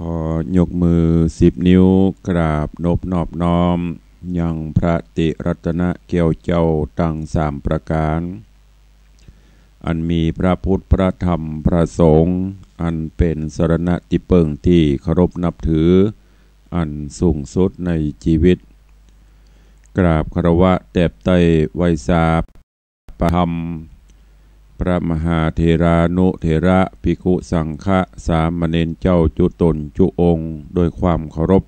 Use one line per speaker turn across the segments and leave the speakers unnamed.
ขอยกมือ10 นิ้วกราบนบนอบน้อมยังพระติรัตนเกี่ยวเจ้าตั้ง3 ประการอันมีพระพุทธพระธรรมพระสงฆ์อันเป็นสรณะที่เปิงที่เคารพนับถืออันสูงสุดในชีวิตกราบคารวะแตบไตไวยสาปธรรมพระมหาเถรานุเถระภิกขุสังฆะสามเณรเจ้าจุตนจุองค์โดยความเคารพ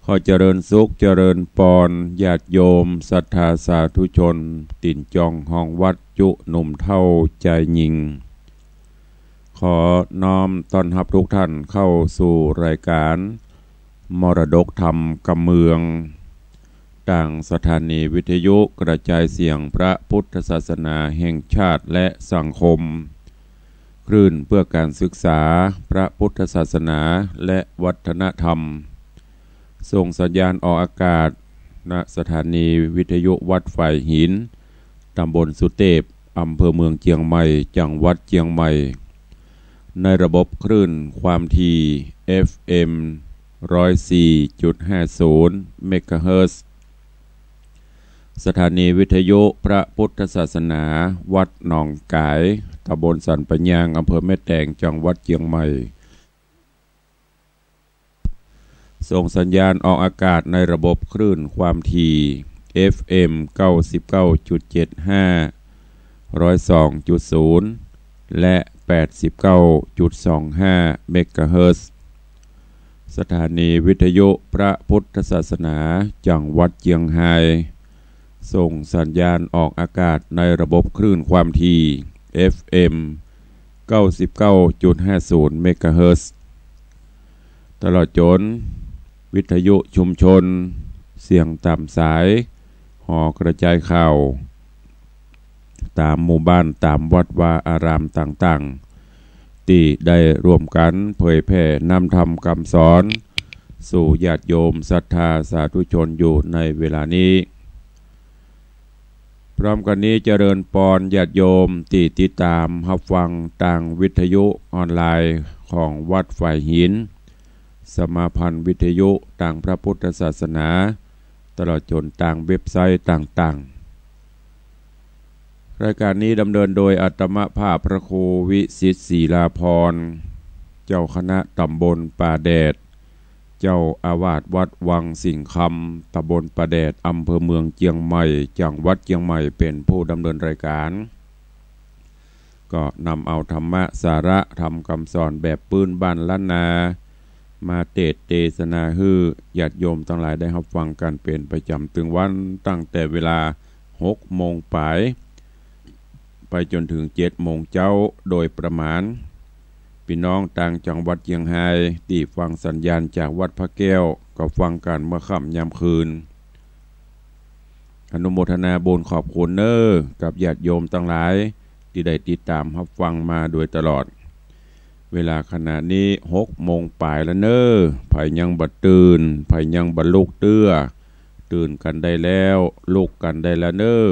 ข ขอเจริญสุขเจริญปอนญาติโยมศรัทธาสาธุชนติ่นจองห้องวัดจุหนุ่มเท่าใจยิงขอน้อมต้อนรับทุกท่านเข้าสู่รายการมรดกธรรมกำเมืองต่างสถานีวิทยุกระจายเสียงพระพุทธศาสนาแห่งชาติและสังคมคลื่นเพื่อการศึกษาพระพุทธศาสนาและวัฒนธรรมส่งสัญญาณออกอากาศณสถานีวิทยุวัดไฟหินตำบลสุเทพอำเภอเมืองเชียงใหม่จังหวัดเชียงใหม่ในระบบคลื่นความถี่ FM 104.50 เมกะเฮิรตซ์สถานีวิทยุพระพุทธศาสนาวัดหนองกายตำบลสันปัญญางอำเภอแม่แตงจังหวัดเชียงใหม่ส่งสัญญาณออกอากาศในระบบคลื่นความถี่ FM 99.75 102.0 และ 89.25 เมกะเฮิรตซ์สถานีวิทยุพระพุทธศาสนาจังหวัดเชียงรายส่งสัญญาณออกอากาศในระบบคลื่นความถี่ FM 99.50 เมกะเฮิรตซ์ตลอดจนวิทยุชุมชนเสียงตามสายหอกระจายข่าวตามหมู่บ้านตามวัดวาอารามต่างๆที่ได้ร่วมกันเผยแผ่นำธรรมคำสอนสู่ญาติโยมศรัทธาสาธุชนอยู่ในเวลานี้พร้อมกันนี้เจริญปอนญาติโยมที่ติดตามรับฟังทางวิทยุออนไลน์ของวัดไฟหินสมาพันธ์วิทยุต่างพระพุทธศาสนาตลอดจนต่างเว็บไซต์ต่างๆรายการนี้ดำเนินโดยอาตมภาพพระครูวิสิทธิ์ศรีลาภรณ์เจ้าคณะตำบลป่าแดดเจ้าอาวาสวัดวังสิงห์คำตำบลป่าแดดอำเภอเมืองเชียงใหม่จังหวัดเชียงใหม่เป็นผู้ดำเนินรายการก็นำเอาธรรมะสาระธรรมคำสอนแบบปืนบ้านล้านนามาเทศนาฮือญาติโยมทั้งหลายได้รับฟังกันเป็นประจำถึงวันตั้งแต่เวลา 6 โมงไปจนถึง 7 โมงเจ้าโดยประมาณพี่น้องต่างจังหวัดเชียงรายที่ฟังสัญญาณจากวัดพระแก้วก็ฟังกันเมื่อค่ำยามคืนอนุโมทนาบุญขอบคุณเน้อกับญาติโยมทั้งหลายที่ได้ติดตามรับฟังมาโดยตลอดเวลาขณะนี้ 6 โมงแล้วเน้อไผยังบ่ตื่นไผยังบ่ลุกตื่นกันได้แล้วลุกกันได้แล้วเน้อ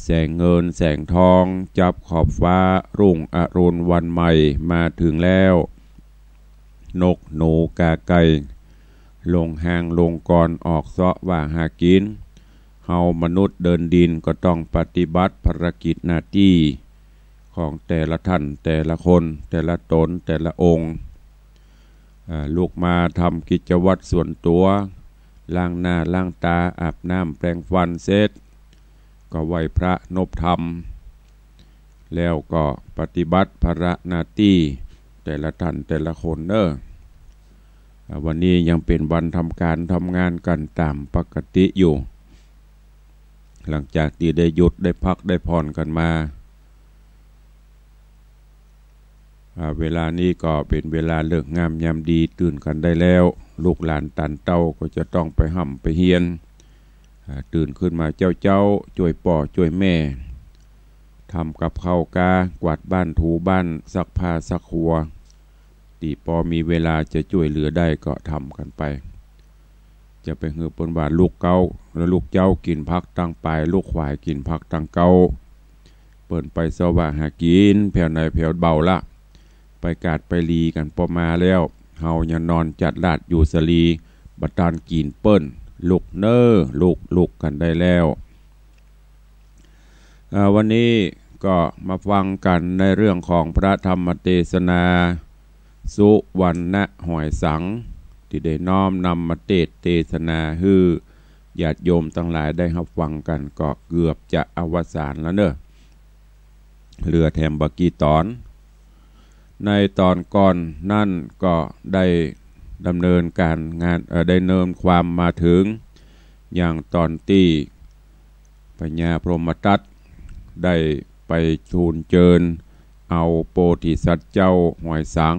แสงเงินแสงทองจับขอบฟ้ารุ่งอรุณวันใหม่มาถึงแล้วนกหนูกาไก่ลงหางลงกรออกเสาะว่าหากินเฮามนุษย์เดินดินก็ต้องปฏิบัติภารกิจหน้าที่ของแต่ละท่านแต่ละคนแต่ละตนแต่ละองค์ลูกมาทำกิจวัตรส่วนตัวล้างหน้าล้างตาอาบน้ำแปรงฟันเสร็จก็ไหว้พระนบธรรมแล้วก็ปฏิบัติภารหน้าที่แต่ละท่านแต่ละคนเด้อวันนี้ยังเป็นวันทำการทำงานกันตามปกติอยู่หลังจากที่ได้หยุดได้พักได้ผ่อนกันมาเวลานี้ก็เป็นเวลาเลิกงามยามดีตื่นกันได้แล้วลูกหลานตันเต้าก็จะต้องไปห่ำไปเฮียนตื่นขึ้นมาเจ้าช่วยป่อช่วยแม่ทำกับข้าวกากวาดบ้านถูบ้านซักผ้าซักครัวตีพอมีเวลาจะช่วยเหลือได้ก็ทำกันไปจะไปหือปนบาทลูกเก้าแล้วลูกเจ้ากินพักตั้งปลายลูกควายกินพักตั้งเก้าเปิดไปสว่าหากินแผ่วในแผ่วเบาละไปกาดไปลีกันพอมาแล้วเฮายังนอนจัดลาดอยู่สลีบัดตานกินเปิ้นลุกเน้อลุกกันได้แล้ววันนี้ก็มาฟังกันในเรื่องของพระธรรมเทศนาสุวรรณหอยสังที่ได้น้อมนำมาเทศนาฮือญาติโยมทั้งหลายได้รับฟังกันก็เกือบจะอวสานแล้วเน้อเหลือแถมบกี่ตอนในตอนก่อนนั่นก็ได้ ดำเนินการงานได้เนินความมาถึงอย่างตอนที่พญาพรหมทัตได้ไปทูลเจิญเอาโพธิสัตว์เจ้าหอยสัง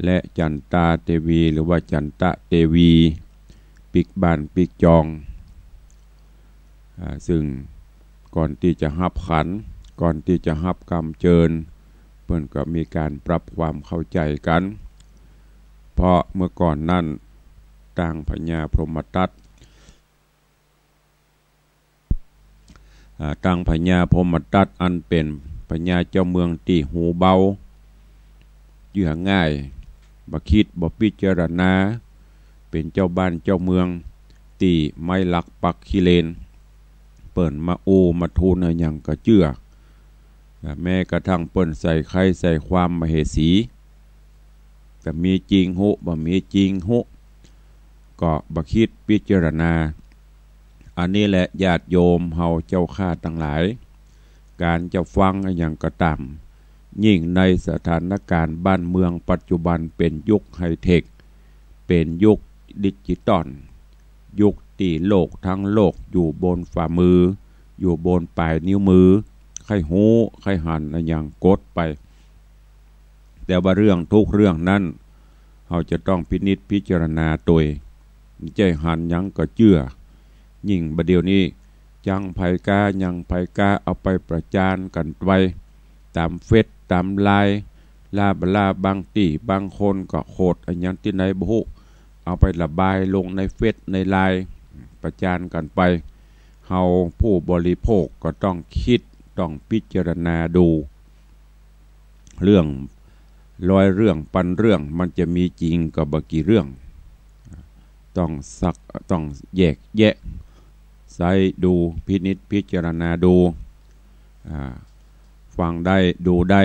และจันตาเทวีหรือว่าจันตะเทวีปิกบานปิกจองซึ่งก่อนที่จะฮับขันก่อนที่จะฮับกรรมเจิญเพื่อนก็มีการปรับความเข้าใจกันเพราะเมื่อก่อนนั้นต่างพญาพรหมทัตต่างพญาพรหมทัตอันเป็นพญาเจ้าเมืองตีหูเบาเยื่อง่ายบ่คิดบ่พิจารณาเป็นเจ้าบ้านเจ้าเมืองตีไม่หลักปักขี้เลนเปิ่นมาโอมาทูลอย่างกระเจือแม้กระทั่งเปิ่นใส่ไข่ใส่ความมเหสีแต่มีจริงหุบ่มีจริงหุก็บ่คิดพิจารณาอันนี้แหละญาติโยมเฮาเจ้าข้าทั้งหลายการจะฟังอย่างกระต่ำยิ่งในสถานการณ์บ้านเมืองปัจจุบันเป็นยุคไฮเทคเป็นยุคดิจิตอลยุคตีโลกทั้งโลกอยู่บนฝ่ามืออยู่บนปลายนิ้วมือใครหูใครหันอย่างกดไปแต่ว่าเรื่องทุกเรื่องนั้นเราจะต้องพินิจพิจารณาตัวใจหันยังก็เชื่อยิ่งประเดี๋ยวนี้ยังไผกายังไผกาเอาไปประจานกันไว้ตามเฟซตามไลน์ลาบางตีบางคนก็โคตรอันยังที่ไหนบุเอาไประบายลงในเฟซในไลน์ประจานกันไปเฮาผู้บริโภคก็ต้องคิดต้องพิจารณาดูเรื่องร้อยเรื่องพันเรื่องมันจะมีจริงกับบ่กี่เรื่องต้องแยกแยะใส่ดูพินิจพิจารณาดูฟังได้ดูได้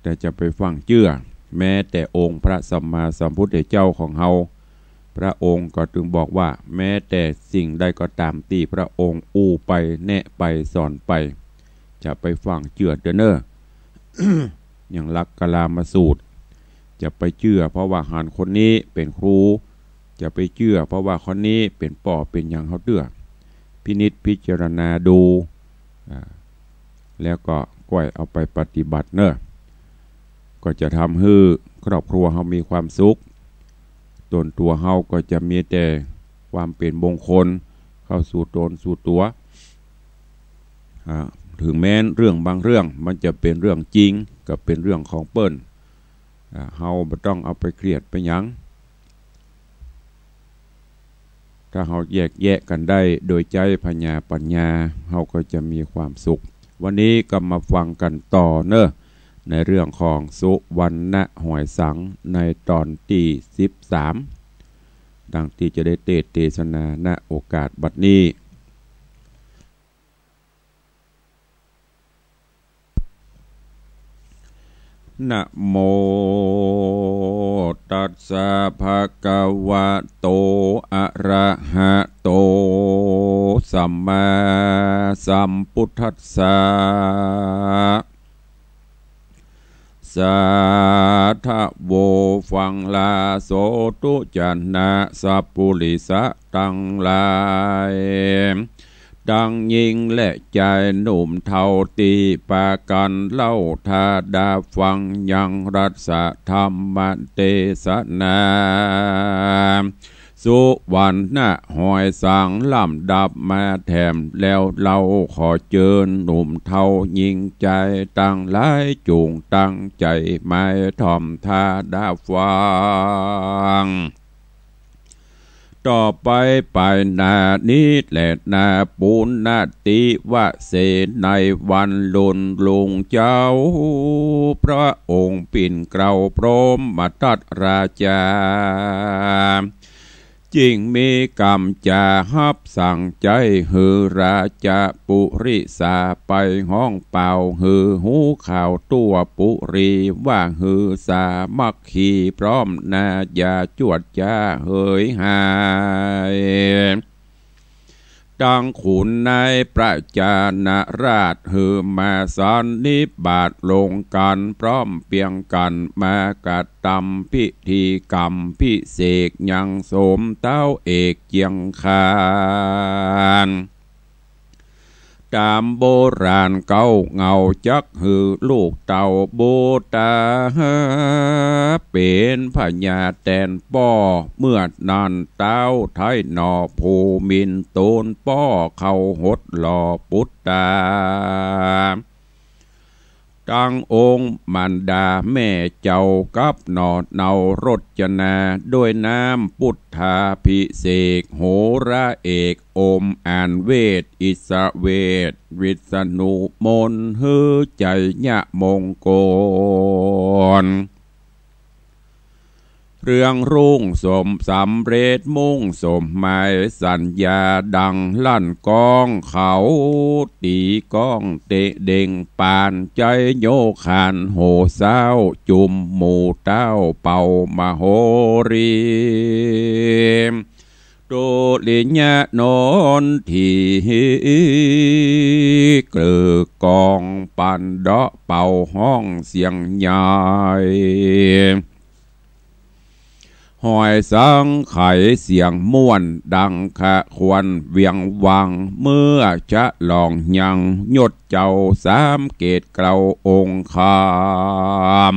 แต่จะไปฟังเชื่อแม้แต่องค์พระสัมมาสัมพุทธเจ้าของเฮาพระองค์ก็จึงบอกว่าแม้แต่สิ่งใดก็ตามที่พระองค์อู้ไปแนะไปสอนไปจะไปฟังเชื่อเด้อเนอ อย่างลักกลามาสูตรจะไปเชื่อเพราะว่าหารคนนี้เป็นครูจะไปเชื่อเพราะว่าคนนี้เป็นป่อเป็นอย่างเขาเตื้อพินิจพิจารณาดูแล้วก็ก้อยเอาไปปฏิบัติเนอะก็จะทำให้ครอบครัวเขามีความสุขตนตัวเขาก็จะมีแต่ความเป็นมงคลเข้าสู่ตนสู่ตัวถึงแม้นเรื่องบางเรื่องมันจะเป็นเรื่องจริงกับเป็นเรื่องของเปิ้นเฮาไม่ต้องเอาไปเครียดไปหยังถ้าเฮาแยกแยะกันได้โดยใจปัญญาเฮาก็จะมีความสุขวันนี้ก็มาฟังกันต่อเนอะในเรื่องของสุวรรณหอยสังในตอนที่13ดังที่จะได้เทศนาณโอกาสบัดนี้นะโมตัสสะภะคะวะโตอะระหะโตสัมมาสัมพุทธัสสะสาธโวฟังลาโสตุจันนะสัพพุริสะตังหลายดังยิงและใจหนุ่มเท่าตีปากันเล่าทาดาฟังยังรัศธรรมเทศนาสุวรรณหอยสังลำดับมาแถมแล้วเราขอเจิญหนุ่มเท่ายิงใจตั้งหลายจูงตั้งใจไม่ถ่อมทาดาฟังต่อไปไปนานี้แหละนาปุณนาติวะเสในวันลุนลุงเจ้าพระองค์ปิ่นเกล้าพร้อมมาตัดราชาจิงมีกรรมจะฮับสั่งใจฮือราชปุริสาไปห้องเป่าฮือหูข่าวตัวปุรีว่าฮือสามัคคีพร้อมนาอย่าจวดจ้าเฮยหาย ดังขุนนายประจานาราชหือมาสันนิบาตลงกันพร้อมเพียงกันมากระทำพิธีกรรมพิเศษยังสมเต้าเอกเจียงคานตามโบราณเก่าเงาจักหือลูกเต่าโบตาเป็นพญาแตนป้อเมื่อนานเต้าไทยนอภูมินโตนป้อเขาหดหล่อปุตตาตั้งองค์มันดาแม่เจ้ากับหนอดเนารจนาด้วยน้ำพุทธาภิเษกโหราเอกอมอ่านเวทอิสเวทวิษณุมนฮือใจญะมงคลเรื่องรุ่งสมสำเร็จมุ่งสมหมายสัญญาดังลั่นกองเขาตีก้องเตะเด่งปานใจโยขานโหเศร้าจุมหมู่เต้าเป่ามโหรีโดลิญะนนทีเกลือกองปันเดาะเป่าห้องเสียงใหญ่หอยสังไขเสียงม่วนดังขะควรเวียงวังเมื่อจะลองยังยศเจ้าสามเกตเกลาองค์คาม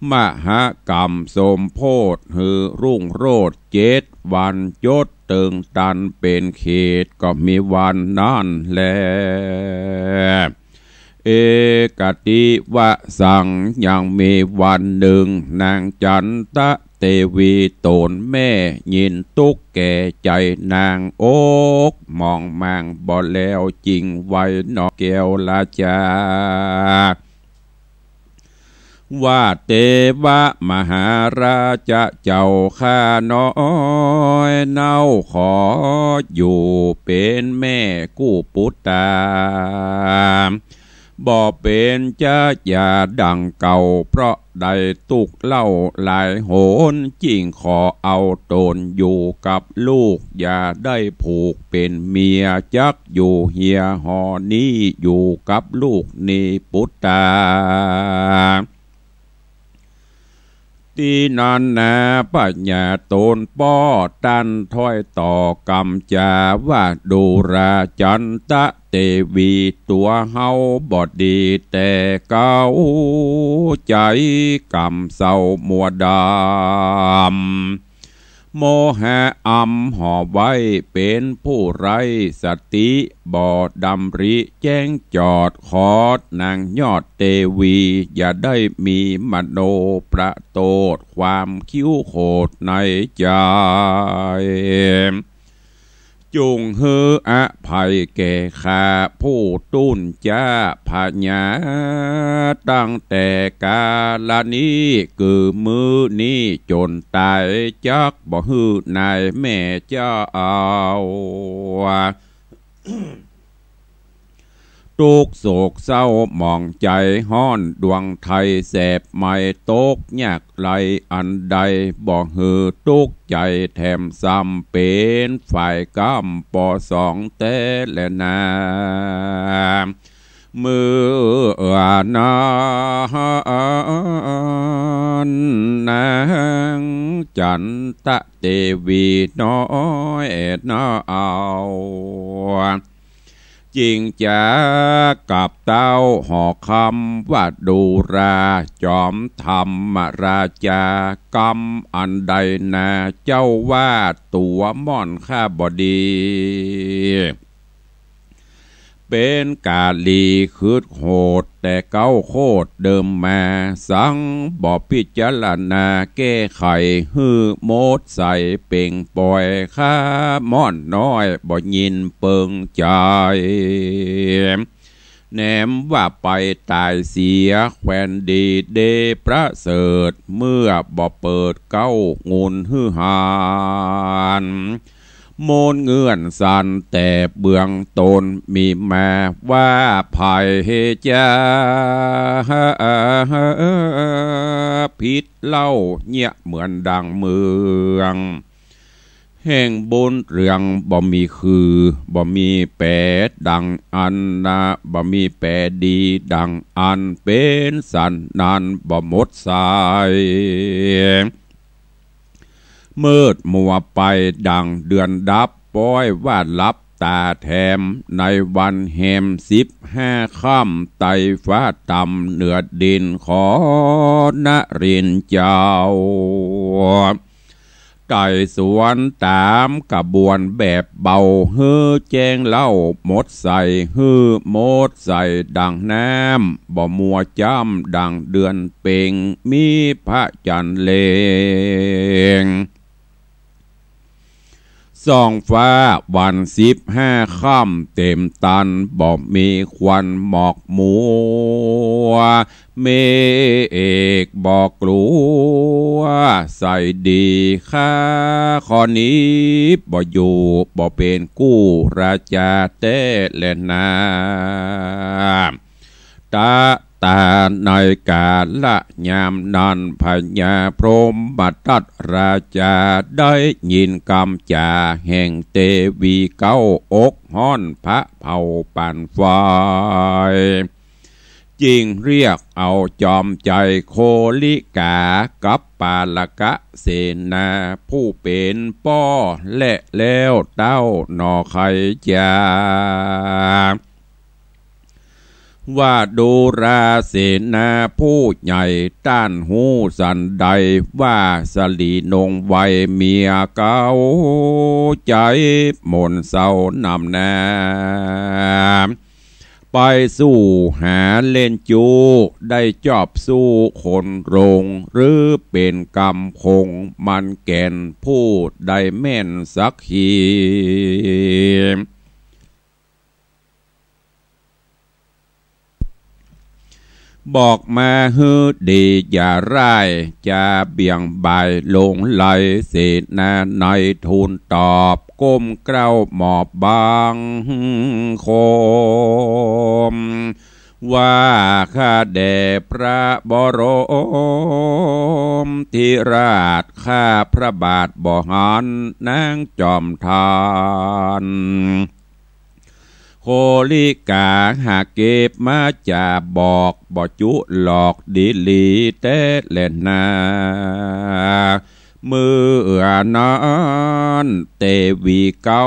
มหากรรมสมโพธหือรุ่งโรจน์7 วันยศตึงตันเป็นเขตก็มีวันนั่นแลเอกติวะสังยังมีวันหนึ่งนางจันตะเตวีโตนแม่ยินตุกแก่ใจนางโอกมองมังบ่แล้วจริงไว้นอแก้วลาจาว่าเตวะมหาราชเจ้าข้าน้อยเน่าขออยู่เป็นแม่กู้ปุตตาบ่เป็นจะอย่าดังเก่าเพราะได้ตุกเล่าหลายโหนจริงขอเอาตนอยู่กับลูกอย่าได้ผูกเป็นเมียจักอยู่เฮียหอนี้อยู่กับลูกนี่ปุตตาตีนันนาปัญญาตนป้อตันถ้อยต่อกำจาว่าดูราจันตะเตวีตัวเฮาบอดดีแต่เก้าใจกำเศร้ามัวดำโมหะอัมห่อไว้เป็นผู้ไร้สติบอดดำริแจ้งจอดขอดนางยอดเตวีอย่าได้มีมโนประโตดความคิ้วโคดในใจจุงฮืออภัยแก่ข้าผู้ตุ้นจ้าพญาตั้งแต่กาลนี้คือมือนี้จนตายจักบ่ฮือนายแม่เจ้าเอาทุกโศกเศร้ามองใจห้อนดวงไทยแสบไม่ตกยากไหลอันใดบ่ฮือทุกใจแถมซ้ำเป็นฝ่ายกำปอสองแต่และนามือนานางจันตะเตวีน้อยน้าเอาจริงจะกับเต้าห่อคำว่าดูราจอมธรรมราชากรรมอันใดนาเจ้าว่าตัวม่อนข้าบดีเป็นกาลีคืดโหดแต่เก้าโคตรเดิมมาสังบ่พิจารณาแก้ไขฮือโมดใส่เป่งปล่อยข้าม่อนน้อยบ่ยินเปิงใจแนมว่าไปตายเสียแควนดีเดประเสริฐเมื่อบ่เปิดเก้างุนฮือหานโมนเงื่อนสันแต่เบื้องตนมีมาว่าภัยเฮจาพิษเล่าเงี่ยเหมือนดังเมือง แห่งบุญเรื่องบ่มีคือบ่มีแปดดังอันนะบ่มีแปดดีดังอันเป็นสันนันบ่หมดสายมืดมัวไปดังเดือนดับป้อยว่าลับตาแถมในวันแหม15 ค่ำไต่ฟ้าต่ำเหนือดินขอนรินเจ้าไต่สวนตามกระบวนแบบเบาฮือแจ้งเล่าหมดใส่ฮือหมดใส่ดังน้ำบ่มัวจ้ำดังเดือนเป่งมีพระจันทร์เลงส่องฟ้าวัน15 ค่ำเต็มตันบ่มีควันหมอกมัวเมฆบอกกลัวใส่ดีข้าขอนี้บ่อยู่บ่เป็นกู้ราชาแต่และนาตาในกาละยามนันพญาพรหมบัตัดราชาได้ยินคำจ่าแห่งเทวีเก้าอกห้อนพระเผาปั่นไฟจิงเรียกเอาจอมใจโคลิกากับปาลกะเสนาผู้เป็นป้อและแล้วเต้าหนอไขจาว่าดูราเสนาผู้ใหญ่ต้านหูสันใดว่าสลีนงไวเมียเก่าใจหม่นเศร้านำนาไปสู้หาเล่นจูได้จอบสู้คนโรงหรือเป็นกำคงมันแก่นผู้ใดแม่นสักขีบอกมาฮือดีอย่าร้ายจะเบี่ยงบ่ายลงไหลเสนาในทูลตอบก้มเกล้าหมอบบางโคมว่าข้าแด่พระบรมธิราชข้าพระบาทบ่หันนางจอมทานโคลิกาหากเก็บมาจะบอกบ่จุหลอกดีลีแต่เล่นนาเมื่อนั้นเทวีเก้า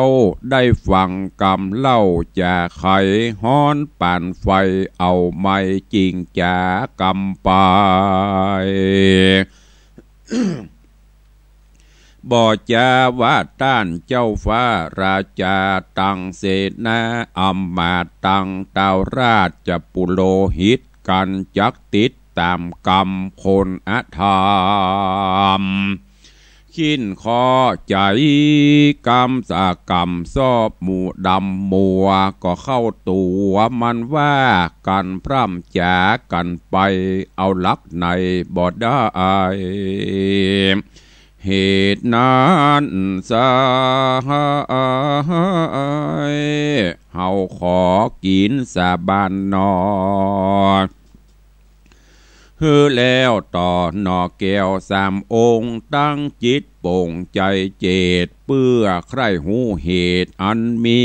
ได้ฟังกำเล่าจะไขฮ้อนปั่นไฟเอาไม้จริงจากำไปบ่จาว่าต้านเจ้าฟ้าราชาตังเสนาอำมาตย์ตังเต่าราชปุโรหิตกันจักติดตามกรรมคนอธรรมขิ้นคอใจกรรมสากรรมซอบหมู่ดำมัวก็เข้าตัวมันว่ากันพร่ำจากันไปเอาลักในบ่ได้เหตุนั้นสาเฮาขอกินสาบานนอฮือแล้วต่อหนอแก้ว3 องค์ตั้งจิตโปร่งใจเจตเพื่อใครหูเหตุอันมี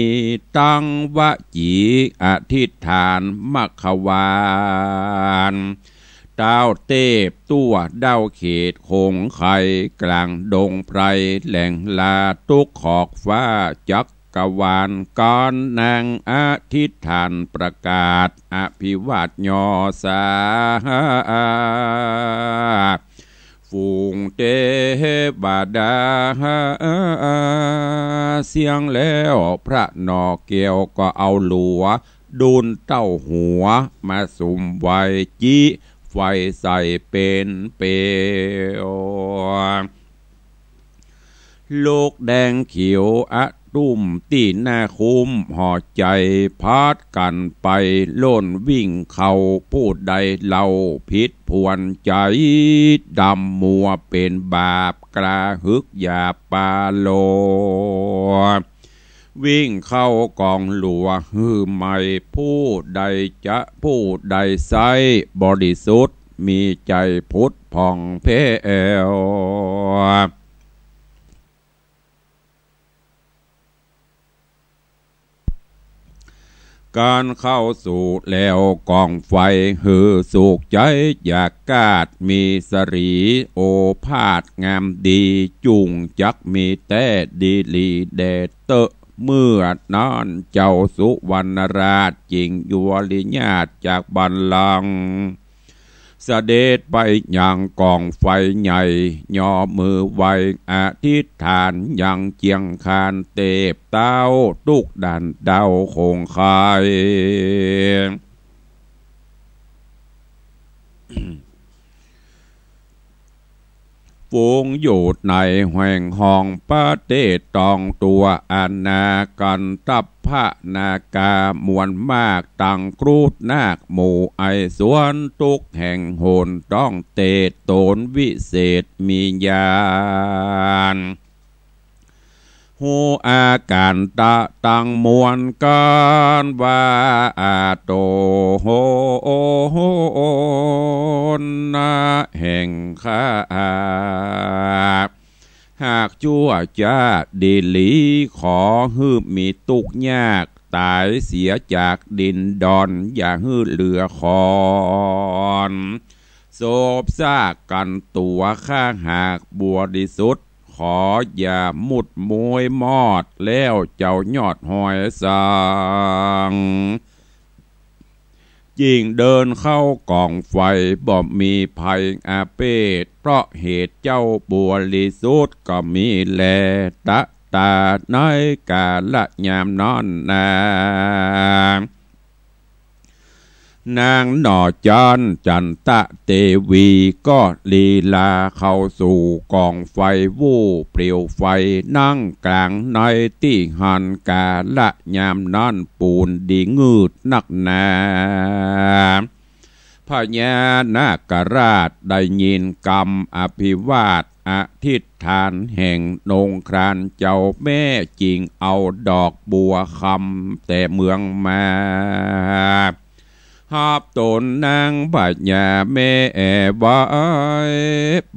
ตั้งวจีอธิษฐานมัคควานดาวเทพตัวดาวเขตคงไข่กลางดงไพรแหล่งลาตุกขอกฟ้าจักกวาลก้อนนางอธิษฐานประกาศอภิวาทยอสาฝูงเทวดาเสียงแล้วพระนอเกียวก็เอาหลัวดุนเต้าหัวมาสุมไว้จีไฟใส่เป็นเปลวโลกแดงเขียวอะตุ้มตีหน้าคุ้มห่อใจพาดกันไปล้นวิ่งเข้าพูดใดเล่าพิษพวนใจดำมัวเป็นบาปกระหึกอย่าปาโลวิ่งเข้ากองหลัวฮือไม่ผู้ใดจะผู้ใดไซบริสุทธิ์มีใจพุทธผ่องแผ้ว การเข้าสู่แล้วกองไฟหือสุขใจอยากกาดมีสรีโอภาสงามดีจุงจักมีแต่ดีลีเดเตอเมื่อนานเจ้าสุวรรณราชจิงยวลิญาตจากบัลลังก์เสด็จไปยังกองไฟใหญ่ย่อมือไหวอธิษฐานยังเจียงคานเตบเต้าตุกดันเดาคงคายฝูงอยู่ในแห่งห้องประเทศตองตัวอาณากันตับพระนากามวลมากตังครูดนาคหมู่ไอสวนทุกแห่งโหนต้องเตตโตนวิเศษมีญาณหูอาการตะตังมวลกันว่าอาโตโหนาแห่งข้าหากชั่วจะดีลีขอฮืบมีตุกยากตายเสียจากดินดอนอย่าฮืดเหลือคอนโศบซากกันตัวข้าหากบัวดิสุดขออย่ามุดมวยมอดแล้วเจ้ายอดหอยสังยิ่งเดินเข้ากองไฟบ่มีภัยอาเพศเพราะเหตุเจ้าบัวลิสุดก็มีแลตะตาในกาละยามนอนนางหน่อจันจันตะเตวีก็ลีลาเข้าสู่กองไฟวู่เปลี่ยวไฟนั่งกลางในที่หันกาละยามนั้นปูนดีงืดนักหนาพญานาคราชได้ยินกรรมอภิวาทอธิษฐานแห่งนงครานเจ้าแม่จริงเอาดอกบัวคำแต่เมืองมาหอบตนนางบัดยาแม่ไว้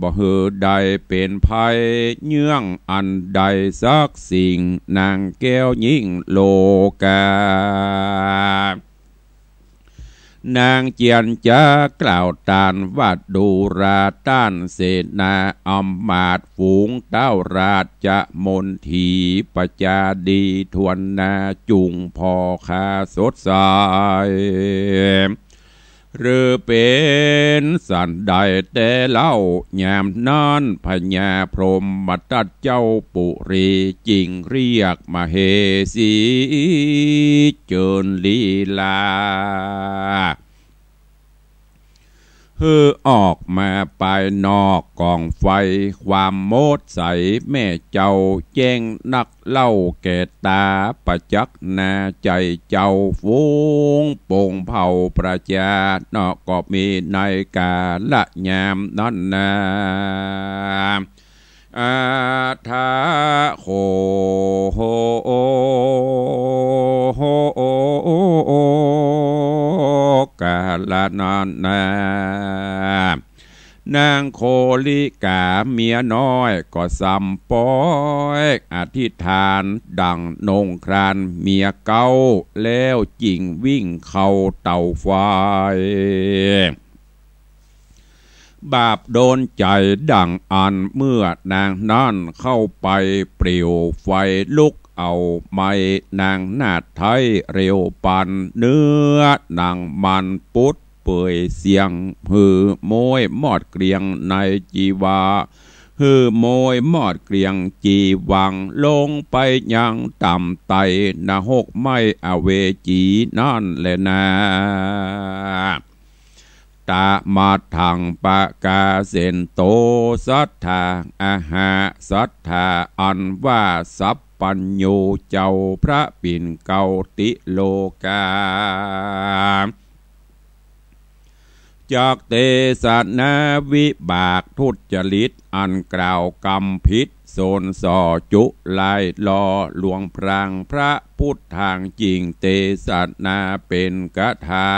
บ่ฮือใดเป็นภัยเยื่องอันใดสักสิ่งนางแก้วยิ่งโลกานางเจียนจะกล่าวตานวัดดูราต้านเสนาอำมาตย์ฝูงเต้าราชจะมนทีประจาดีทวนนาจุงพอคาสดใสหรือเป็นสันใดแต่เล่ายามนอนพญาพรหมมาตัดเจ้าปุรีจริงเรียกมาเฮสีเจิญลีลาฮือออกมาไปนอกกองไฟความโมดใสแม่เจ้าแจ้งนักเล่าแก่ตาประจักษ์นาใจเจ้าฟูงโป่งเผาประจานอกก็มีในกาละยามนั้นนาอาทาโคโฮโฮกาลนานนางโคลิกาเมียน้อยก็สัมปอยอธิษฐานดังนงครานเมียเก่าแล้วจิงวิ่งเข้าเตาไฟบาปโดนใจดังอันเมื่อนางนั่นเข้าไปเปลี่ยวไฟลุกเอาไม้นางนาดไทยเร็วปันเนื้อนางมันปุดเปื่อยเสียงหือโมยมอดเกลียงในจีวาฮือโมยมอดเกลียงจีวังลงไปยังต่ำไตนาหกไม่อเวจีนั่นแหละนะตามาทังปะกาเสนโตสัทธาอาหาสัทธาอันว่าสัพปัญโยเจ้าพระปิ่นเกาติโลกาจากเตสนาวิบากทุจริตอันกล่าวกรรมพิษโซนส่อจุลายลอหลวงพรางพระพุทธทางจริงเตสนาเป็นกถา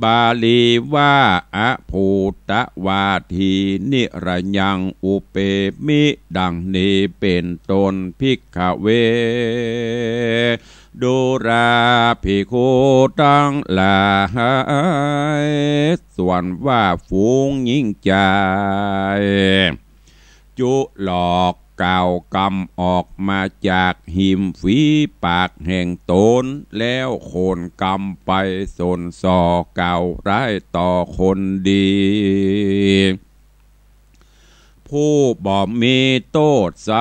บาลีว่าอภูตวาทีนิรยังอุเปมิดังนี้เป็นตนภิกขเว ดูราภิกขุตั้งหลายส่วนว่าฝูงยิ่งใจจุหลอกกล่าวกำออกมาจากหิมฝีปากแห่งตนแล้วโคนกำไปสนสอเก่าร้ายต่อคนดีผู้บ่มีโตดใส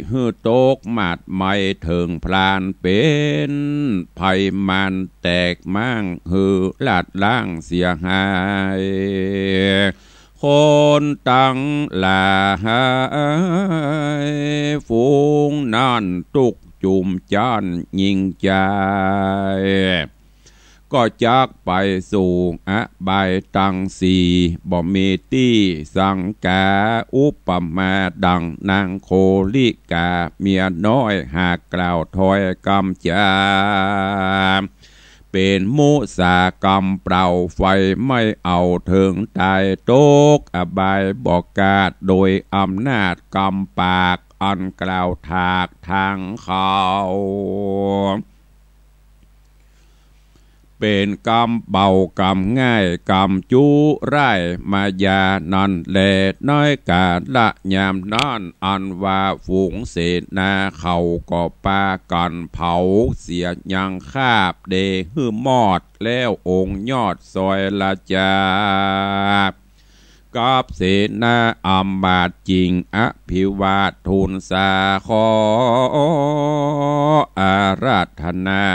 หื้อโตกหมัดไม่ถึงพลานเป็นภัยมันแตกมั่งหือลาดล่างเสียหายคนตั้งหลายฝูงนั่นตุกจุ่มจานยิงใจก็จากไปสู่อบายตังสีบ่มีตี้สังกาอุปมาดังนางโคลิกาเมียน้อยหากกล่าวถอยกำจาเป็นมุสากรรมเปล่าไฟไม่เอาถึงตายตกอบายบอกกาดโดยอำนาจกรรมปากอันกล่าวถากทางเขาเป็นกรรมเบากรรมง่ายกรรมจูไร่มายานันแลน้อยกาละยามนั่นอันว่าฝูงเศษนาเขาก็ปากันเผาเสียยังคาบเดหื้อมอดแล้วองค์ยอดซอยละจากับเสนาอัมบาตจริงอภิวาททูลสาขออาราธนา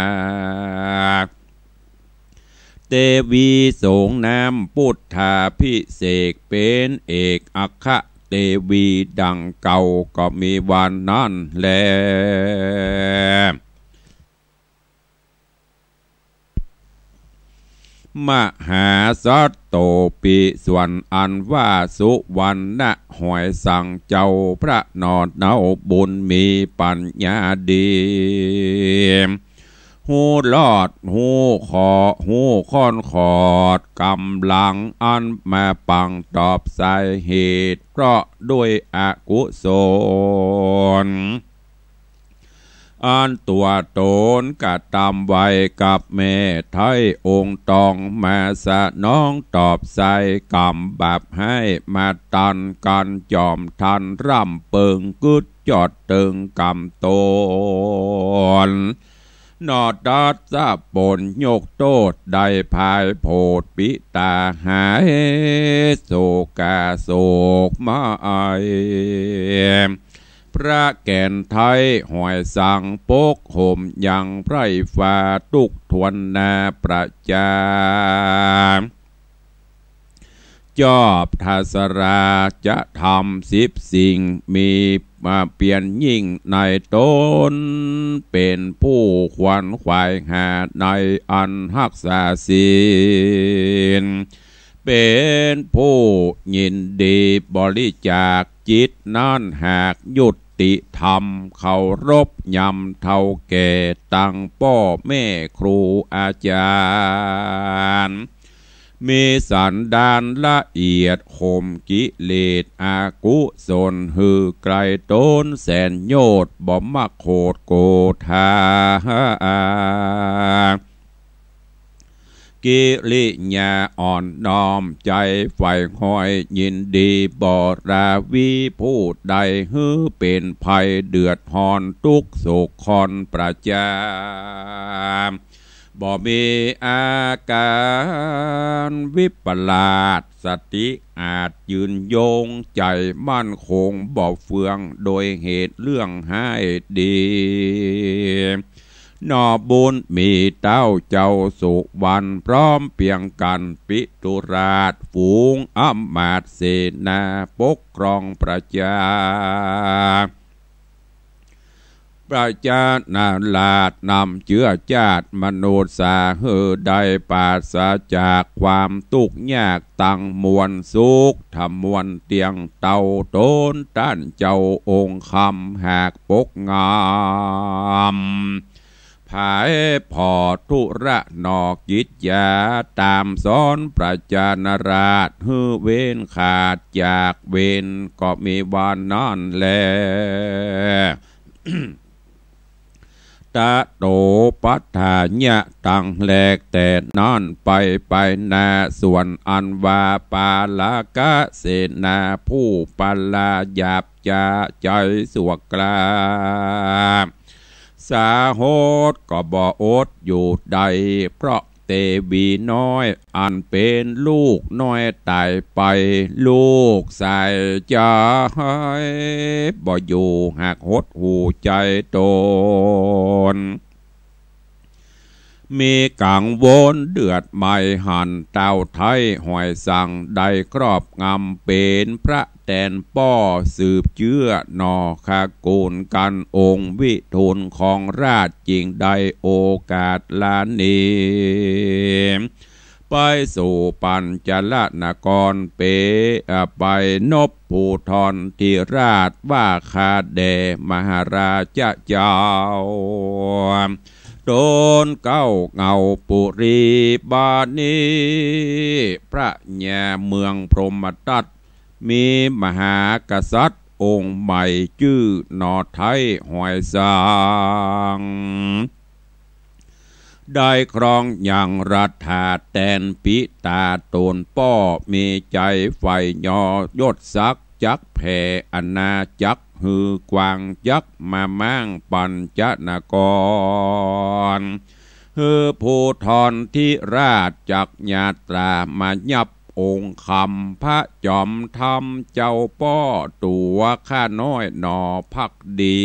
เตวีสงนามพุทธาพิเศษเป็นเอกอัคคเตวีดังเก่าก็มีวันนั้นแลมหาสัตโตปิส่วนอันว่าสุวรรณหอยสั่งเจ้าพระนอนเนาบุญมีปัญญาดีหูลอดหูขอหูค่อนขอดกำลังอันมาปังตอบสาเหตุเพราะด้วยอกุศลอันตัวตนกะตำไว้กับแม่ไทยองค์ตองมาสะน้องตอบใส่กำบับให้มาตันกันจอมทันร่ำเปิงกึดจอดตึงกำโตนนอดัดสะปนยกโตดได้ภายโพดปิตาหายโศกาโศกมาไอพระแก่นไทยหอยสังปกห่มยังไพรฟ้าตุกทวนนาประจาจอบทัสราจะทำ10 สิ่งมีมาเปลี่ยนยิ่งในตนเป็นผู้ขวัญขวายหาในอันรักษาศีลเป็นผู้ยินดีบริจาคจิตนั้นหากยุติธรรมเคารพยำเท่าแก่ตั้งพ่อแม่ครูอาจารย์มีสันดานละเอียดข่มกิเลสอากุศลหือไกลต้นแสนโยชน์บ่มักโคดโกธากิริยาอ่อนน้อมใจไฟห้อยยินดีบราวีผู้ใดฮือเป็นภัยเดือดหอนทุกโศกคอนประจามบ่มีอาการวิปลาสสติอาจยืนโยงใจมั่นคงบ่เฟืองโดยเหตุเรื่องให้ดีนอบุญมีเต้าเจ้าสุวรรณพร้อมเพียงกันปิตุราชฝูงอำมาตย์เสนาปกครองประชาประชานาลาดนำเชื้อชาติมนุษย์สาเฮอได้ปราศจากความทุกข์ยากตั้งมวลสุขทำมวลเตียงเต่าต้นต้านเจ้าองค์คำหากปกงามภายพอทุระนอกจิตยาตามสอนประจานราชฮือเว้นขาดจากเว้นก็มีวันนั้นแล ตะโตป ปัฏฐาญะตังแลกแต่นอนไปนาส่วนอันวาปาลากะเสนาผู้ปัลลาหยาบจาใจสวกกลาสาโหดก็บ่อดอยู่ใดเพราะเตวีน้อยอันเป็นลูกน้อยตายไปลูกใส่ใจบ่อยู่หักหดหูใจตนมีกังวลเดือดไม่หันเต้าไทยหอยสั่งได้ครอบงำเป็นพระแตนป้อสืบเชื้อนอคากูลกันองค์วิทูลของราชจริงได้โอกาสลานีไปสู่ปัญจลนครเปไปนบภูธรที่ราชว่าคาเดมหาราชเจ้าโดนเก้าเงาปุรีบานีพระแย่เมืองพรหมทัตมีมหากษัตริย์องค์ใหม่ชื่อนอไทยหอยสังได้ครองอย่างรัฐาแตนปิตาตนป้อมีใจไฟยอยศศักจักแผ่อนาจักฮือกวางจักมามั่งปัญจนกรฮือภูธรที่ราชจักญาตรามายับองค์คำพระจอมธรรมเจ้าป้อตัวข้าน้อยหนอพักดี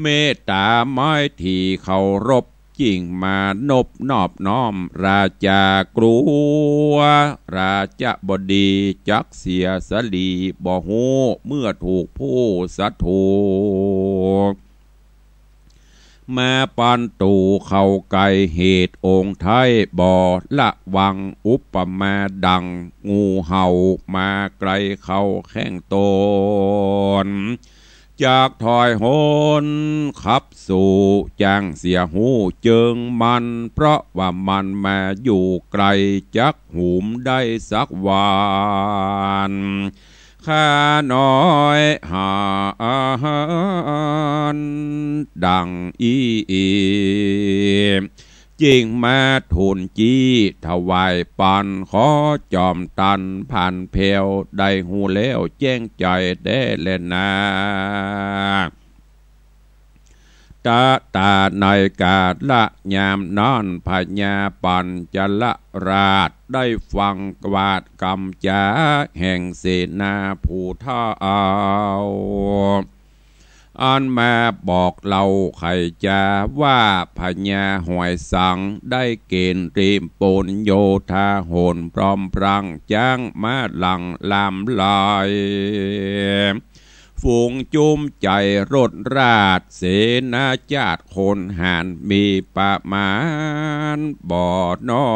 เมตตาไม้ที่เคารพจริงมานบนอบน้อมราจากลัวราชบดีจักเสียสลีบ่ฮู้เมื่อถูกผู้สัตถูมาปันตูเข้าไกลเหตุองค์ไทยบ่ละวังอุปมาดังงูเห่ามาไกลเข้าแข้งตนจากถอยโหนขับสู่จางเสียหูเจิงมันเพราะว่ามันมาอยู่ไกลจักหูมได้สักวันข้าน้อยหานดังจริงมาทุนจี้ถวายปันขอจอมตันผ่านเพลได้หูแล้วแจ้งใจได้แลนาตาในกาดละยามนอนพญาปัญจละราชได้ฟังกวาดกำจาแห่งเสนาภูท่าเอาอันมาบอกเราไขจาว่าพญาหอยสังได้เกณฑ์รีมปนโยธาโหนพร้อมพรังจ้างมาหลังลามลายฝูงจุมใจรถราชเสนาจาดคนหานมีประมาณบ่อน้อ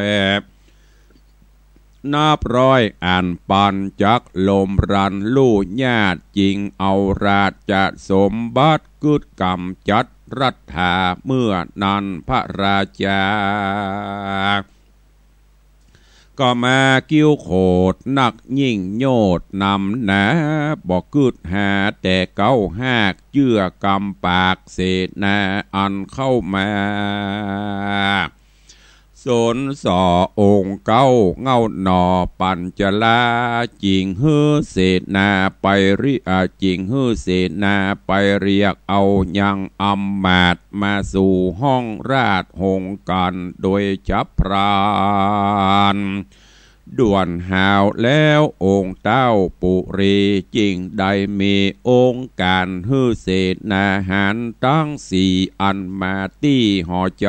ยนับร้อยอ่านปันจักลมรันลู่ญาติจริงเอาราชจะสมบัติกึดกำจัดรัฐาเมื่อนั้นพระราชาก็มากิ้วโขดนักยิ่งโยดนำนะบอกกึดหาแต่เก้าหากเจื้อกำปากเศษนาอันเข้ามาสนสอองค์เก้าเงาหนอปัญจลาจิงฮือเศษนาไปจิงฮือเศษนาไปเรียกเอายังอำมาตมาสู่ห้องราชหงกันโดยจับพรานด่วนหาวแล้วองค์เต้าปุรีจริงได้มีองค์การฮือเศษนาหารตั้งสี่อันมาตี้ห่อใจ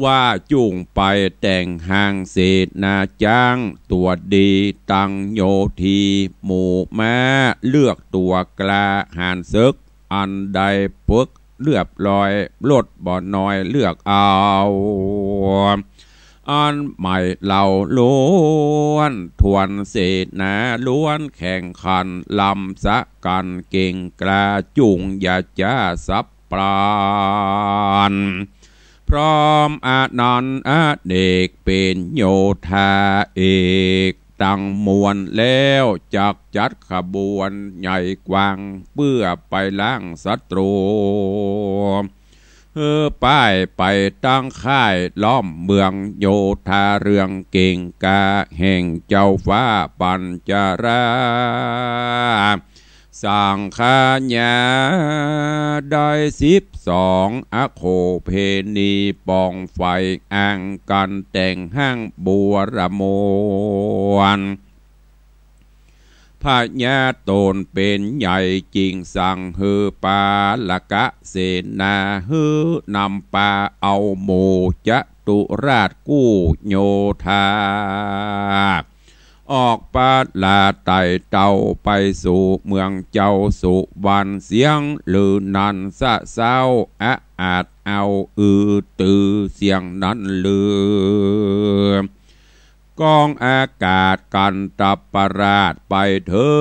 ว่าจุ่งไปแต่งหางเศษนาจ้างตัวดีตังโยทีหมู่ม้าเลือกตัวกลาหานซึกอันใดปึกเลือบลอยลดบ่อน้อยเลือกเอาอันใหม่เหล่าล้วนทวนเศษนาล้วนแข่งขันลำสะกันเก่งกล้าจุ่งอย่าจ้าสับปราณพร้อมอานันต์เด็กเป็นโยธาเอก ตั้งมวลแล้วจักจัดขบวนใหญ่กว้างเพื่อไปล้างศัตรูป้ายไปตั้งค่ายล้อมเมืองโยธาเรืองเก่งกาแห่งเจ้าฟ้าปัญจราสังฆาญาได้12อโคเพณีปองไฟอ่างกันแต่งห้างบัวระมวนพระญาตนเป็นใหญ่จริงสั่งฮือปาละกะเสนาฮือนำปาเอาโมจะตุราชกู้โยธาออกปาลาไต่เต่าไปสู่เมืองเจ้าสุวรรณเสียงลือนันสะเศร้าอาจเอาตือเสียงนั้นลือกองอากาศกันตับประราชไปถึ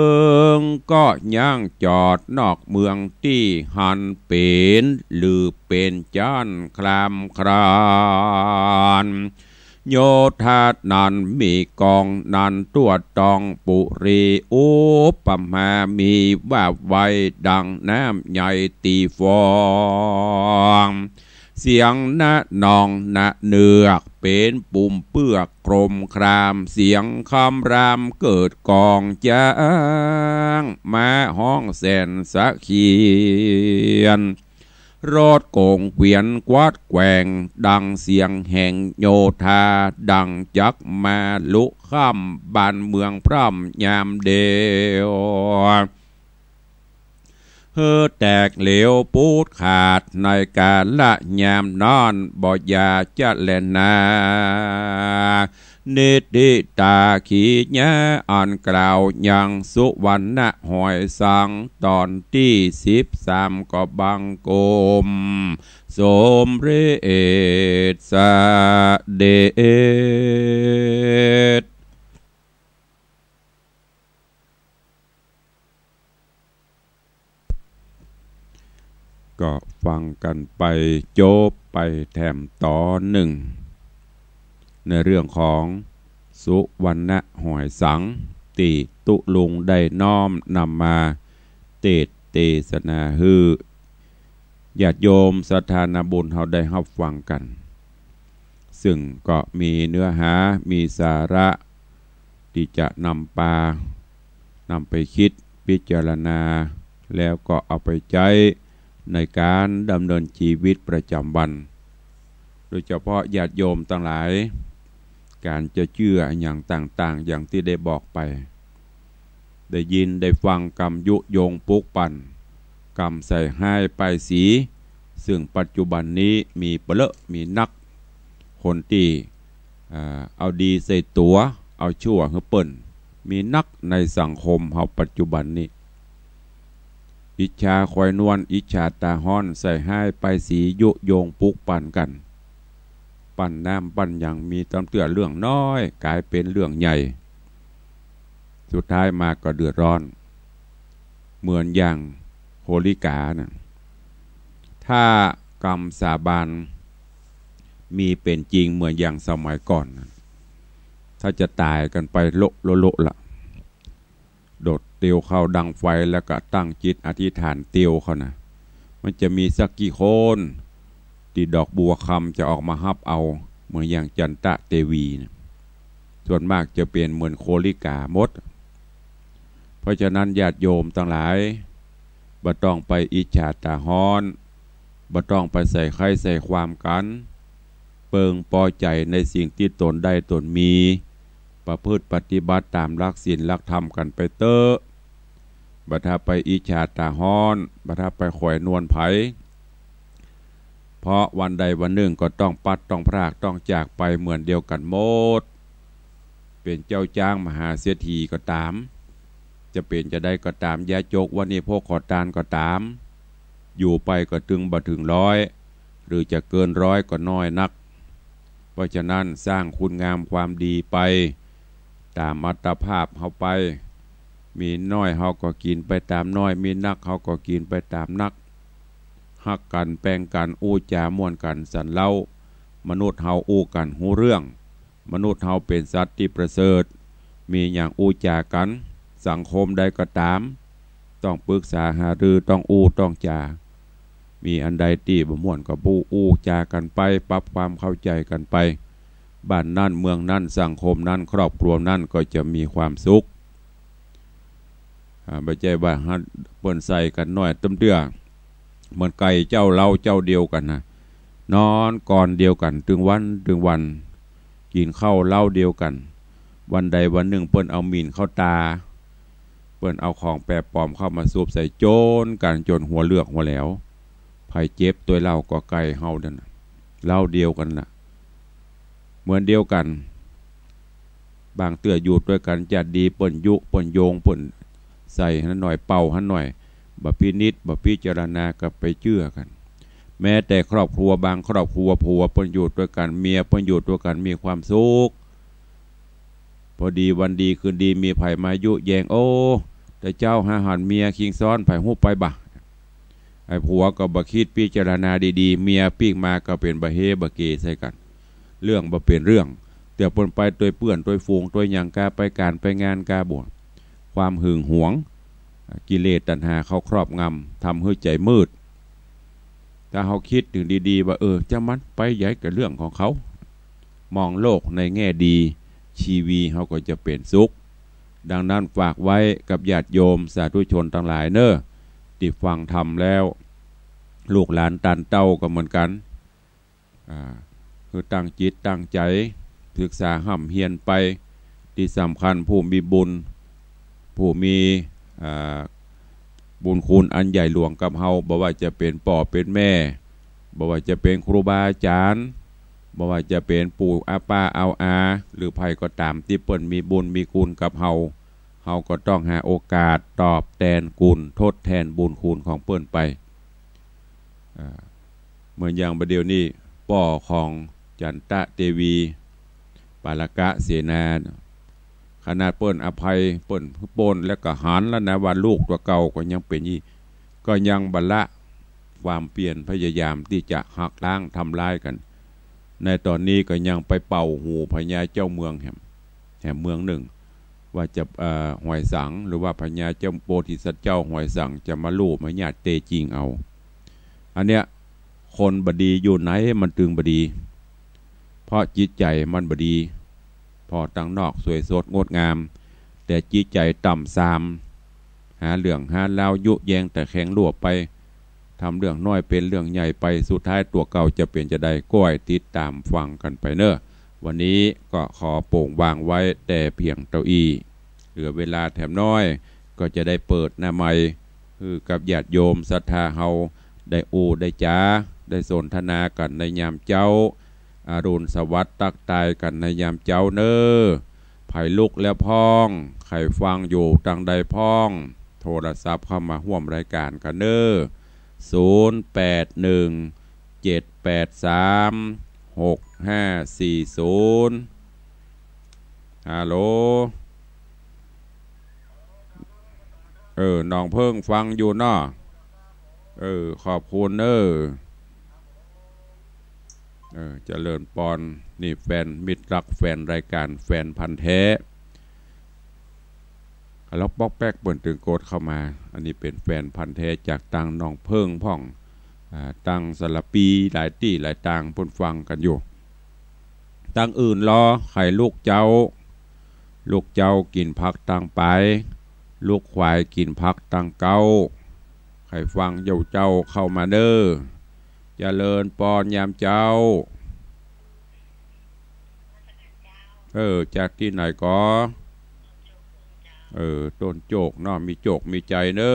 งก็ย่างจอดนอกเมืองที่หันเป็นหรือเป็นจ้านคลามครานโยธานั้นมีกองนันตัวตองปุรีอุปมามีว่าไว้ดังน้ำใหญ่ตีฟองเสียงนะนองนะเนือกเป็นปุ่มเปื้อกกรมครามเสียงคำรามเกิดกองจ้างมาห้องแสนสะเขียนรถโกงเกวียนกวาดแกว่งดังเสียงแห่งโยธาดังจักมาลุข้ามบ้านเมืองพร่ำยามเดียวแตกเหลวปูดขาดในการละยามนอนบ่ยาจะเล่นนานิติตาขีญะอ่อนกล่าวยังสุวรรณหอยสังตอนที่13ก็บังกมสมเรศสเดชก็ฟังกันไปโจบไปแถมต่อหนึ่งในเรื่องของสุวรรณหอยสังตีตุลุงได้น้อมนำมาเตศนาฮือญาติโยมสถานบุญเขาได้รับฟังกันซึ่งก็มีเนื้อหามีสาระที่จะนำไปคิดพิจารณาแล้วก็เอาไปใช้ในการดำเนินชีวิตประจำวันโดยเฉพาะญาติโยมทั้งหลายการจะเชื่ออย่างต่างๆอย่างที่ได้บอกไปได้ยินได้ฟังกรรมยุโยงปลุกปั่นกรรมใส่ให้ไปสีซึ่งปัจจุบันนี้มีเปลอะมีนักคนที่เอาดีใส่ตัวเอาชั่วให้เปิ่นมีนักในสังคมเฮาปัจจุบันนี้อิจฉาคอยนวลอิจฉาตาฮ้อนใส่ให้ไปสียุโยงปลุกปั่นกันปั่นน้ำปั่นอย่างมีตำเตือเรื่องน้อยกลายเป็นเรื่องใหญ่สุดท้ายมาก็เดือดร้อนเหมือนอย่างโหริกานะถ้ากรรมสาบานมีเป็นจริงเหมือนอย่างสมัยก่อนนะถ้าจะตายกันไปโละละโดดเตียวเข้าดังไฟแล้วก็ตั้งจิตอธิษฐานเตียวเขานะมันจะมีสักกี่คนที่ดอกบัวคำจะออกมาฮับเอาเหมือนอย่างจันตะเทวีนะส่วนมากจะเป็นเหมือนโคลิกามดเพราะฉะนั้นญาติโยมทั้งหลายบ่ต้องไปอิจฉาตาฮ้อนบ่ต้องไปใส่ไข่ใส่ความกันเปิงพอใจในสิ่งที่ตนได้ตนมีประพฤติปฏิบัติตามหลักศีลหลักธรรมกันไปเตอะบ่ถ้าไปอิจฉาตาฮ้อนบ่ถ้าไปข่อยนวลไผเพราะวันใดวันหนึ่งก็ต้องปัดต้องพรากต้องจากไปเหมือนเดียวกันหมดเป็นเจ้าจ้างมหาเศรษฐีก็ตามจะเป็นจะได้ก็ตามยาจกวันนี้พวกขอทานก็ตามอยู่ไปก็ถึงบ่ถึง100หรือจะเกิน100ก็น้อยนักเพราะฉะนั้นสร้างคุณงามความดีไปตามอัตภาพเฮาไปมีน้อยเฮาก็กินไปตามน้อยมีนักเฮาก็กินไปตามนักฮักกันแปลงกันอู้จาม่วนกันสันเล่ามนุษย์เฮาอู้กันหูเรื่องมนุษย์เฮาเป็นสัตว์ที่ประเสริฐ มีอย่างอู้จากันสังคมใดก็ตามต้องปรึกษาหารือต้องอู้ต้องจามีอันใดตีบ่ม่วนก็ปู้อู้จากันไปปรับความเข้าใจกันไปบ้านนั่นเมืองนั่นสังคมนั่นครอบครัวนั่นก็จะมีความสุขไม่ใช่ว่าเปิ้นใส่กันน้อยตึ้มเตื้อเหมือนไก่เจ้าเล่าเจ้าเดียวกันนะนอนก่อนเดียวกันถึงวันกินข้าวเล่าเดียวกันวันใดวันหนึ่งเปิ้นเอามีนเข้าตาเปิ้นเอาของแปรปลอมเข้ามาสูบใส่โจนกันจนหัวเลือกหัวแหลวไผเจ็บตัวเล่าก็ไก่เฮานั่นเล่าเดียวกันน่ะเหมือนเดียวกันบางเตื้ออยู่ด้วยกันจะดีเปิ้นยุเปิ้นโยงเปิ้นใส่หันหน่อยเป่าหันหน่อยบ่พินิจบ่พิจารณาก็ไปเชื่อกันแม้แต่ครอบครัวบางครอบครัวผัวเปิ้นอยู่ด้วยกันเมียเปิ้นอยู่ด้วยกันมีความสุขพอดีวันดีคืนดีมีไผมายุแยงโอ้แต่เจ้าหาหันเมียคิงซ้อนไผฮู้ไปบ่ไอ้ผัวก็บ่คิดพิจารณาดีๆเมียปีกมาก็เป็นบ่เฮบ่เกใส่กันเรื่องบ่เป็นเรื่องเดี๋ยวเปิ้นไปตัวเปื้อนตัวฟูงตัวหยังกาไปการไปงานกาบ่ความหึงหวงกิเลสตัณหาเขาครอบงำทำให้ใจมืดถ้าเขาคิดถึงดีๆว่าจะมันไปใหญ่กับเรื่องของเขามองโลกในแง่ดีชีวีเขาก็จะเป็นสุขดังนั้นฝากไว้กับญาติโยมสาธุชนทั้งหลายเนอะที่ฟังธรรมแล้วลูกหลานตันเต้าก็เหมือนกันคือตั้งจิตตั้งใจศึกษาห่ำเฮียนไปที่สำคัญผู้มีบุญผู้มีบุญคุณอันใหญ่หลวงกับเฮาบ่ว่าจะเป็นพ่อเป็นแม่บ่ว่าจะเป็นครูบาอาจารย์บ่ว่าจะเป็นปู่อาป้าเอาอาหรือไผก็ตามที่เปิ้นมีบุญมีคุณกับเฮาก็ต้องหาโอกาสตอบแทนคุณทดแทนบุญคุณของเปิ้นไปเหมือนอย่างประเดี๋ยวนี้ป่อของจันตะเทวีปาลกะเสนาขนาดเปิ้นอภัยเปิ้นปนแล้วก็หันแล้วนะว่าลูกตัวเก่าก็ยังเป็นยี่ก็ยังบรรละความเปลี่ยนพยายามที่จะหักล้างทำลายกันในตอนนี้ก็ยังไปเป่าหูพญาเจ้าเมืองแห่งเมืองหนึ่งว่าจะหอยสังหรือว่าพญาเจ้าโพธิสัตว์เจ้าหอยสังจะมาลูบมาญาติเตจริงเอาอันเนี้ยคนบดีอยู่ไหนมันตึงบดีเพราะจิตใจมันบดีพอตั้งนอกสวยสดงดงามแต่จิตใจต่ำซามหาเรื่องหาเล่ายุแยงแต่แข็งลวบไปทำเรื่องน้อยเป็นเรื่องใหญ่ไปสุดท้ายตัวเก่าจะเป็นจะได้ก้อยติดตามฟังกันไปเนอะวันนี้ก็ขอโป่งวางไว้แต่เพียงเต้าอี้เหลือเวลาแถมน้อยก็จะได้เปิดหน้าใหม่คือกับญาติโยมศรัทธาเฮาได้ได้จ้าได้สนทนากันในยามเจ้าอารุณสวัสดิ์ตักตายกันในยามเจ้าเนอไผ่ลุกแล้วพ้องไข่ฟังอยู่ตังใดพ้องโทรศัพท์เข้ามาร่วมรายการกันเนอ0817836540ฮัลโหลน้องเพิ่งฟังอยู่เนาะขอบคุณเจริญปอนนี่แฟนมิตรรักแฟนรายการแฟนพันธุ์แท้แล้วป๊อกแป๊กเปิดถึงโกดเข้ามาอันนี้เป็นแฟนพันธุ์แท้จากตังน้องเพิ่งพ่องตังสลับปีหลายตี้หลายตังพ่นฟังกันอยู่ตังอื่นรอไข่ลูกเจ้ากินพักตังไปลูกควายกินพักตังเก้าไข่ฟังเจ้าเข้ามาเด้อเจริญปอนยามเจ้าจากที่ไหนก็ต้นโจกเนาะมีโจกมีใจเนอ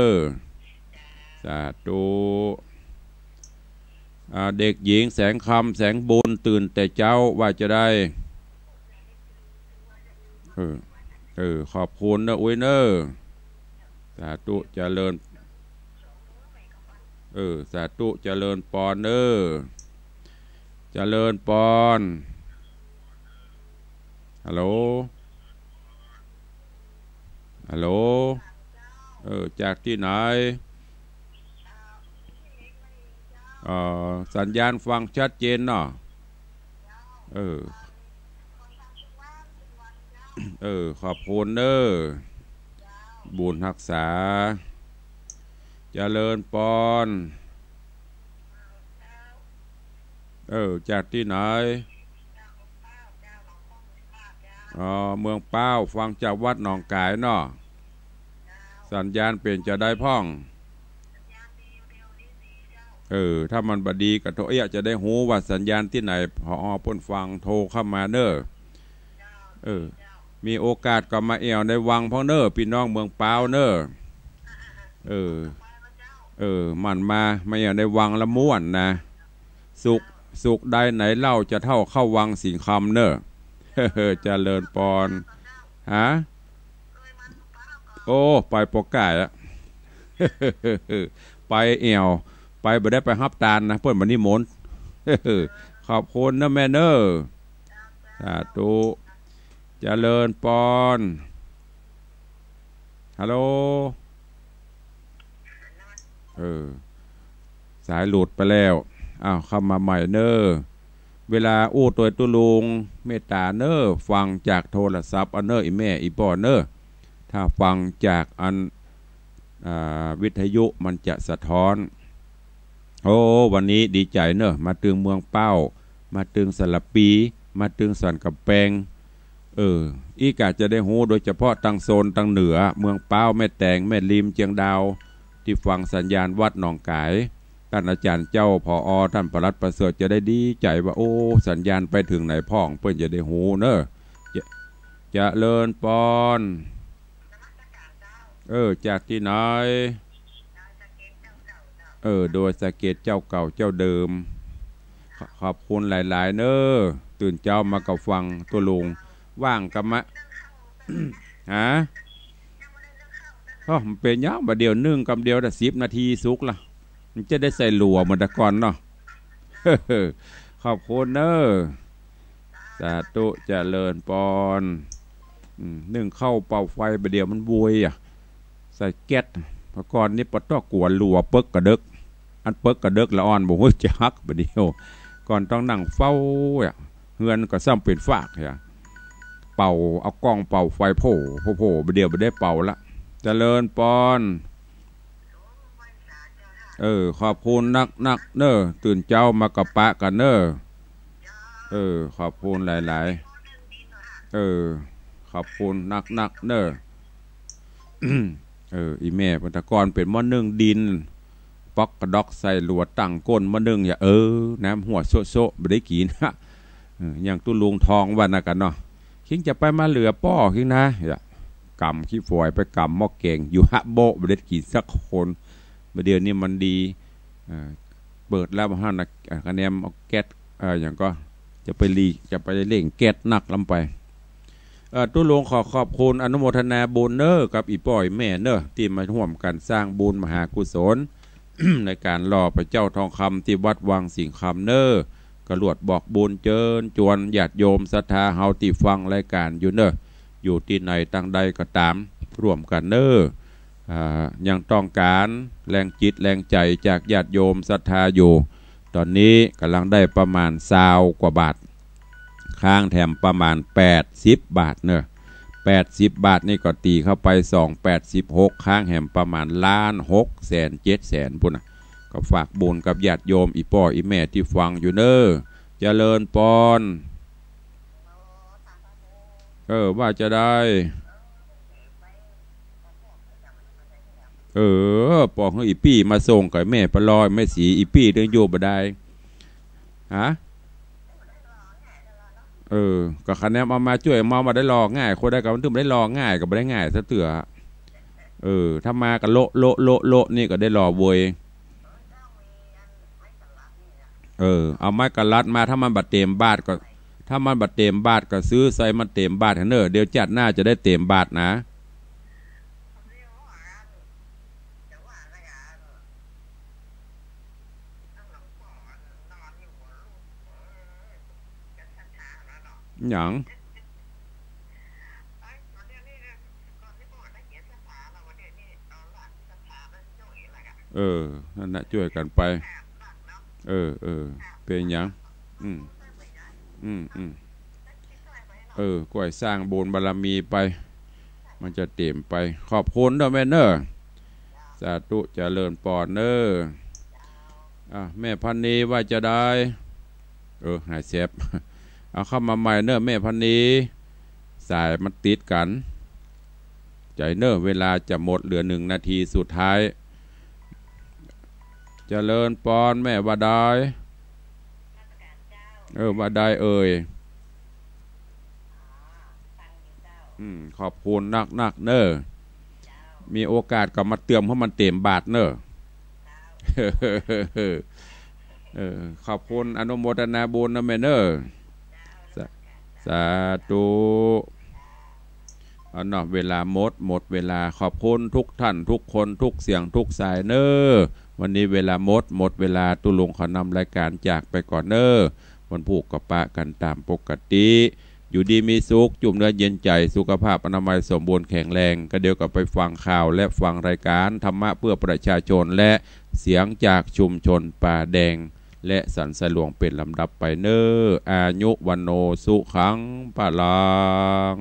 สาธุเด็กหญิงแสงคำแสงบุญตื่นแต่เจ้าว่าจะได้ขอบคุณนะอุ้ยเนอสาธุเจริญสาธุเจริญปอนเนอเจริญปอนฮัลโหลจากที่ไหนสัญญาณฟังชัดเจนเนาะ ขอบคุณเด้อบุญรักษาเจริญปอนจากที่ไหนเมืองเป้าฟังจากวัดหนองกายเนาะสัญญาณเปลี่ยนจะได้พ่องถ้ามันบดีกับโทรจะได้หูว่าสัญญาณที่ไหนพอพ้นฟังโทรเข้ามาเนอะมีโอกาสก็มาในวังพ่อเนอะพี่น้องเมืองเป้าเนอะมันมาในวังละม่วนนะสุขใดไหนเล่าจะเท่าเข้าวังสิงคำเนอะเจริญปอนฮะโอ้ไปปกไก่อะไปไปบ่ได้ไปฮับตาลนะเพื่อนบันนี้มนขอบคุณนะแม่เนอสาธุเจริญปอนฮัลโหลสายหลุดไปแล้วเข้ามาใหม่เนอเวลาอู้ตัวตุลุงเมตตาเนอฟังจากโทรศัพท์เนออีแม่อีปอเนอถ้าฟังจากวิทยุมันจะสะท้อนวันนี้ดีใจเนอะมาตึงเมืองเป้ามาตึงสลับปีมาตึงสันกับแปงอีกาจะได้หูโดยเฉพาะตังโซนตังเหนือเมืองเป้าแม่แตงแม่ริมเจียงดาวที่ฟังสัญญาณวัดหนองกายท่านอาจารย์เจ้าพอท่านปลัดประเสริฐจะได้ดีใจว่าสัญญาณไปถึงไหนพ่องเพื่อนจะได้หูเนอะจะเลินปอนจากที่ไหนโดยสะเกตเจ้าเก่าเจ้าเดิมขอบคุณหลายๆเนอตื่นเจ้ามากับฟังตัวลุงว่างกับมะฮะมันเป็นยาวมาเดียวนึ่งกับเดียวแต่10 นาทีสุกละมันจะได้ใส่หลัวเหมือนแต่ก่อนเนาะขอบคุณเนอสาธุเจริญปอนนึ่งเข้าเป่าไฟมาเดียวมันบวยใส่แก๊สพอก่อนนี่ปะต้อกวนหลัวเปิกกระเดกอันเปิกกระเดกละอ่อนบอกว่าจะฮักมาเดียวก่อนต้องนั่งเฝ้าเงินก็ซ้ำเป็นฝากเป่าเอากล้องเป่าไฟโผล่มาเดียวไม่ได้เป่าละเจริญปอนขอบคุณนักเนอตื่นเจ้ามากับปะกันเนอขอบคุณหลายๆขอบคุณนักเนออีแม่ปัตกรเป็นมะนึ่งดินป๊อกกระดอกใส่หลวดตั้งก้นมะนึ่งน้ำหัวโซไม่ได้กินอย่างตุ้ลุงทองวันนะกันเนาะคิงจะไปมาเหลือป้อคิงนะกำขี้ฝอยไปกำหม้อแกงอยู่ฮะโบไม่ได้กินสักคนเดี๋ยวนี้มันดีเปิดแล้วห้าคะแนนเอาแก๊สอย่างก็จะไปเล่งแก๊สหนักลำไปตุ้ลุงขอบคุณอนุโมทนาบุญเนอร์กับอีป่อยแม่เนอร์ที่มาร่วมกันสร้างบุญมหากุศล ในการรอพระเจ้าทองคำที่วัดวังสิงคำเนอร์กระลวดบอกบุญเจิญจวนญาติโยมศรัทธาเฮาที่ฟังรายการอยู่เนอร์อยู่ที่ไหนตั้งใดก็ตามร่วมกันเนอร์ยังต้องการแรงจิตแรงใจจากญาติโยมศรัทธาอยู่ตอนนี้กำลังได้ประมาณ20 กว่าบาทค้างแถมประมาณ80 บาทเนอะ80 บาทนี่ก็ตีเข้าไป286ค้างแถมประมาณ1,670,000 ปุ่นนะก็ฝากบุญกับญาติโยมอีพ่ออีแม่ที่ฟังอยู่เนอะเจริญปอนว่าจะได้ปอกให้อีปี้มาส่งกับแม่ปลอยแม่สีอีปี้เดินโยบได้ฮะก็คะแนนมาช่วยมาได้รอง่ายคนได้กับมันถึงได้รอง่ายกับไม่ได้ง่ายซะเตื่อถ้ามากับโลนี่ก็ได้รอเวยเอาไม้กระลัดมาถ้ามันบัดเต็มบาทก็ถ้ามันบัดเต็มบาทก็ซื้อใส่มันเต็มบาทเนอเดี๋ยวจัดหน้าจะได้เต็มบาทนะอย่างนั่นนะช่วยกันไปเป็นอย่างอืม ก้อยสร้างบุญบารมีไปมันจะเต็มไปขอบคุณเด้อแม่เนอสาธุเจริญปอนเนอแม่พันนีว่าจะได้หายเจ็บเอาเข้ามาใหม่เนอแม่พันนีสายมันติดกันใจเนอเวลาจะหมดเหลือ1 นาทีสุดท้ายเจริญปอนแม่ว่าได้ว่าได้ขอบคุณนักเนอมีโอกาสก็มาเติมเพราะมันเต็มบาทเนอขอบคุณอนุโมทนาบุญนะแม่เนอสาธุเนาะเวลาหมดเวลาขอบคุณทุกท่านทุกคนทุกเสียงทุกสายเนอวันนี้เวลาหมดเวลาตุลุงขอนำรายการจากไปก่อนเนอวันผูกกับปะกันตามปกติอยู่ดีมีสุขจุ่มเนื้อเย็นใจสุขภาพอนามัยสมบูรณ์แข็งแรงก็เดียวกับไปฟังข่าวและฟังรายการธรรมะเพื่อประชาชนและเสียงจากชุมชนป่าแดงและสันสลวงเป็นลำดับไปเนออายุวันโนสุขังปะลัง